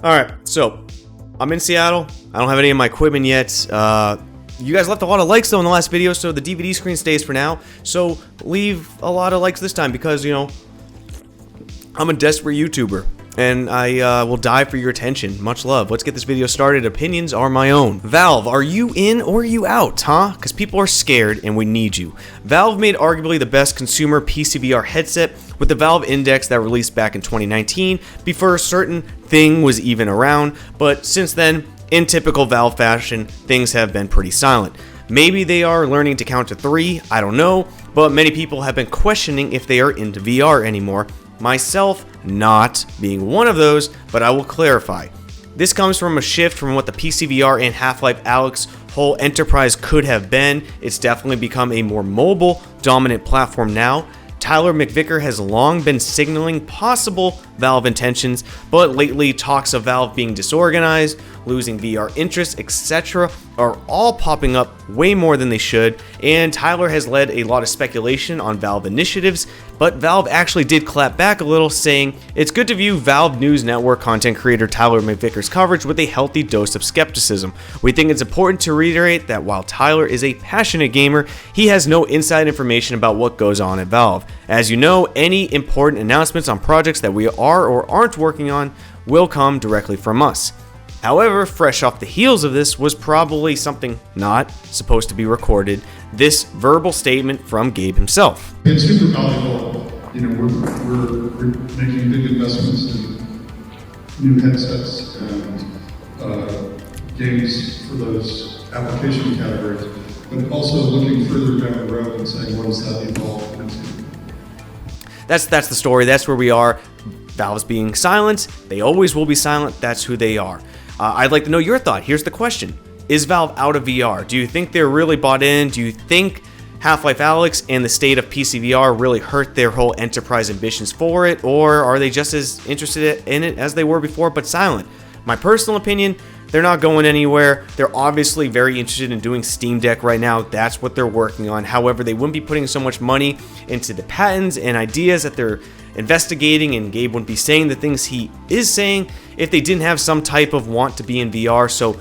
Alright, so I'm in Seattle. I don't have any of my equipment yet. You guys left a lot of likes though in the last video, so the DVD screen stays for now. So leave a lot of likes this time because, you know, I'm a desperate YouTuber. And I will die for your attention. Much love. Let's get this video started. Opinions are my own. Valve, are you in or are you out, huh? Because people are scared and we need you. Valve made arguably the best consumer PC VR headset with the Valve Index that released back in 2019 before a certain thing was even around, but since then, in typical Valve fashion, things have been pretty silent. Maybe they are learning to count to 3, I don't know, but many people have been questioning if they are into VR anymore. Myself not being one of those, but I will clarify. This comes from a shift from what the PC VR and Half-Life Alyx whole enterprise could have been. It's definitely become a more mobile, dominant platform now. Tyler McVicker has long been signaling possible Valve intentions, but lately talks of Valve being disorganized, losing VR interest, etc. are all popping up way more than they should, and Tyler has led a lot of speculation on Valve initiatives, but Valve actually did clap back a little, saying, "It's good to view Valve News Network content creator Tyler McVicker's coverage with a healthy dose of skepticism. We think it's important to reiterate that while Tyler is a passionate gamer, he has no inside information about what goes on at Valve. As you know, any important announcements on projects that we are or aren't working on will come directly from us." However, fresh off the heels of this was probably something not supposed to be recorded, this verbal statement from Gabe himself. It's super valuable. You know, we're making big investments in new headsets and games for those application categories, but also looking further down the road and saying, what does that evolve into? That's the story. That's where we are. Valve's being silent. They always will be silent. That's who they are. I'd like to know your thought. Here's the question. Is Valve out of VR? Do you think they're really bought in? Do you think Half-Life Alyx and the state of PC VR really hurt their whole enterprise ambitions for it? Or are they just as interested in it as they were before, but silent? My personal opinion, they're not going anywhere. They're obviously very interested in doing Steam Deck right now. That's what they're working on. However, they wouldn't be putting so much money into the patents and ideas that they're investigating, and Gabe wouldn't be saying the things he is saying if they didn't have some type of want to be in VR. So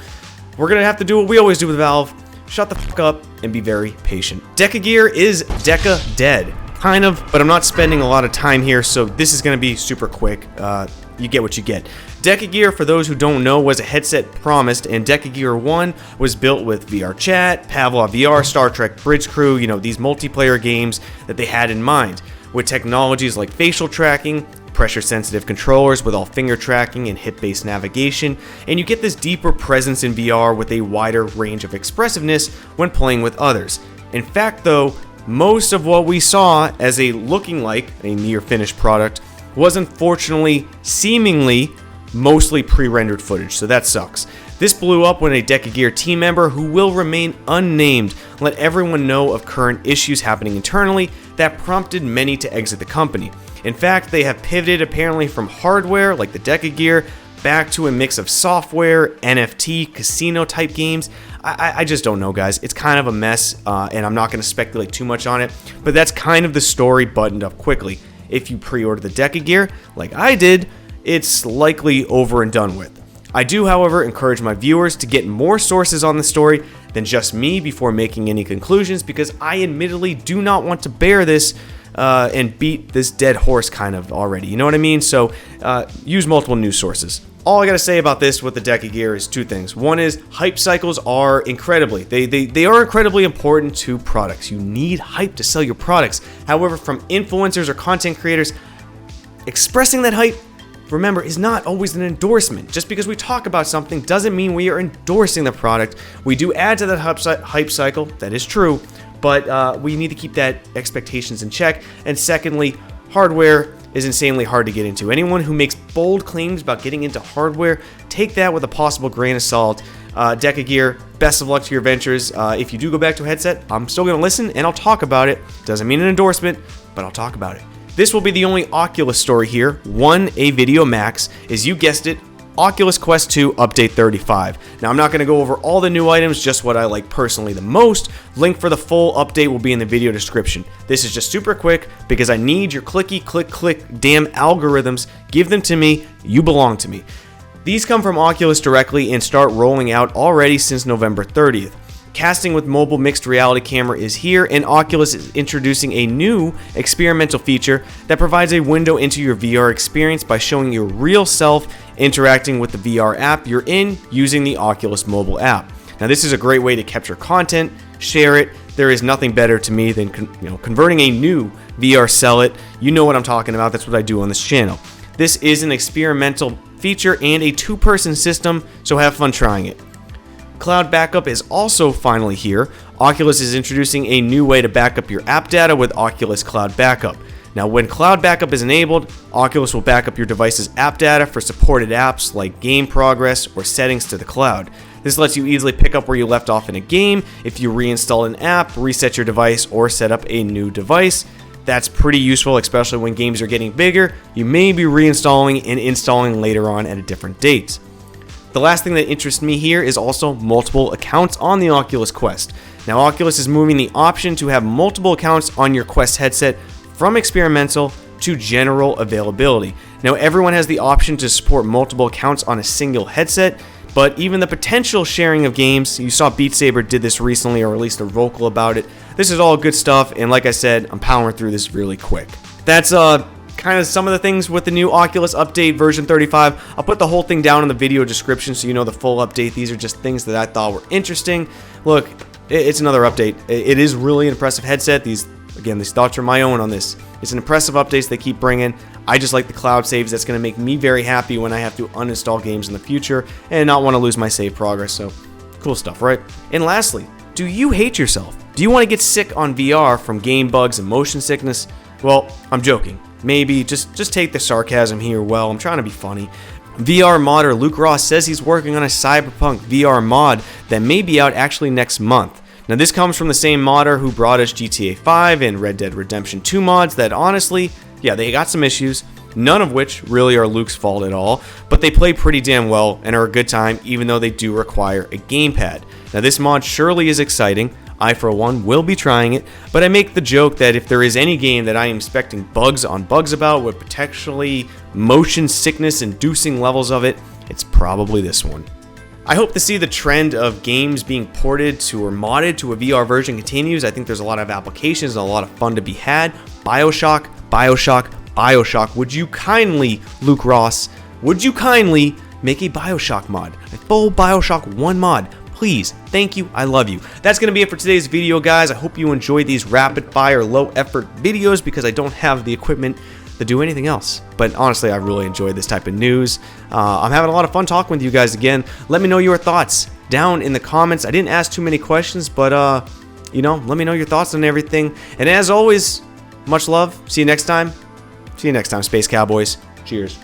we're gonna have to do what we always do with Valve. Shut the fuck up and be very patient. Deca Gear is Deca dead. Kind of, but I'm not spending a lot of time here, so this is gonna be super quick. You get what you get. Deca Gear, for those who don't know, was a headset promised, and Deca Gear 1 was built with VR Chat, Pavlov VR, Star Trek Bridge Crew, you know, these multiplayer games that they had in mind. With technologies like facial tracking, pressure-sensitive controllers with all finger tracking and hip-based navigation, and you get this deeper presence in VR with a wider range of expressiveness when playing with others. In fact, though, most of what we saw as a looking like a near-finished product was unfortunately, seemingly, mostly pre-rendered footage, so that sucks. This blew up when a Deca Gear team member, who will remain unnamed, let everyone know of current issues happening internally that prompted many to exit the company. In fact, they have pivoted apparently from hardware, like the Deca Gear, back to a mix of software, NFT, casino type games. I just don't know, guys. It's kind of a mess, and I'm not going to speculate too much on it, but that's kind of the story buttoned up quickly. If you pre-order the Deca Gear, like I did, it's likely over and done with. I do, however, encourage my viewers to get more sources on the story than just me before making any conclusions, because I admittedly do not want to bear this and beat this dead horse kind of already. You know what I mean? So use multiple news sources. All I gotta say about this with the Deca Gear is two things. One is hype cycles are incredibly, they are incredibly important to products. You need hype to sell your products. However, from influencers or content creators, expressing that hype, remember, is not always an endorsement. Just because we talk about something doesn't mean we are endorsing the product. We do add to that hype cycle, that is true, but we need to keep that expectations in check. And secondly, hardware is insanely hard to get into. Anyone who makes bold claims about getting into hardware, take that with a possible grain of salt. Deca Gear, best of luck to your ventures. If you do go back to a headset, I'm still going to listen and I'll talk about it. Doesn't mean an endorsement, but I'll talk about it. This will be the only Oculus story here. A video max is, you guessed it, Oculus Quest 2 Update 35. Now, I'm not going to go over all the new items, just what I like personally the most. Link for the full update will be in the video description. This is just super quick because I need your clicky, click, click damn algorithms. Give them to me. You belong to me. These come from Oculus directly and start rolling out already since November 30th. Casting with mobile mixed reality camera is here, and Oculus is introducing a new experimental feature that provides a window into your VR experience by showing your real self interacting with the VR app you're in using the Oculus mobile app. Now, this is a great way to capture content, share it. There is nothing better to me than converting a new VR sell it. You know what I'm talking about. That's what I do on this channel. This is an experimental feature and a two-person system, so have fun trying it. Cloud backup is also finally here. Oculus is introducing a new way to back up your app data with Oculus Cloud Backup. Now, when Cloud Backup is enabled, Oculus will back up your device's app data for supported apps like game progress or settings to the cloud. This lets you easily pick up where you left off in a game if you reinstall an app, reset your device, or set up a new device. That's pretty useful, especially when games are getting bigger. You may be reinstalling and installing later on at a different date. The last thing that interests me here is also multiple accounts on the Oculus Quest. Now, Oculus is moving the option to have multiple accounts on your Quest headset from experimental to general availability. Now, everyone has the option to support multiple accounts on a single headset, but even the potential sharing of games, you saw Beat Saber did this recently, or released a vocal about it. This is all good stuff, and like I said, I'm powering through this really quick. That's kind of some of the things with the new Oculus update version 35. I'll put the whole thing down in the video description so you know the full update. These are just things that I thought were interesting. Look, it's another update. It is really an impressive headset. These thoughts are my own on this. It's an impressive updates they keep bringing. I just like the cloud saves. That's going to make me very happy when I have to uninstall games in the future and not want to lose my save progress. So, cool stuff, right? And lastly, do you hate yourself? Do you want to get sick on VR from game bugs and motion sickness? Well, I'm joking. Maybe just take the sarcasm here well. I'm trying to be funny. VR modder Luke Ross says he's working on a Cyberpunk VR mod that may be out actually next month. Now, this comes from the same modder who brought us GTA 5 and Red Dead Redemption 2 mods that honestly, yeah, they got some issues, none of which really are Luke's fault at all, but they play pretty damn well and are a good time even though they do require a gamepad. Now, this mod surely is exciting. I, for one, will be trying it, but I make the joke that if there is any game that I am expecting bugs on bugs about with potentially motion sickness inducing levels of it, it's probably this one. I hope to see the trend of games being ported to or modded to a VR version continues. I think there's a lot of applications and a lot of fun to be had. Bioshock. Would you kindly, Luke Ross, would you kindly make a Bioshock mod? A full Bioshock 1 mod. Please, thank you, I love you. That's going to be it for today's video, guys. I hope you enjoyed these rapid fire, low effort videos because I don't have the equipment to do anything else. But honestly, I really enjoyed this type of news. I'm having a lot of fun talking with you guys again. Let me know your thoughts down in the comments. I didn't ask too many questions, but let me know your thoughts on everything. And as always, much love. See you next time. Space Cowboys. Cheers.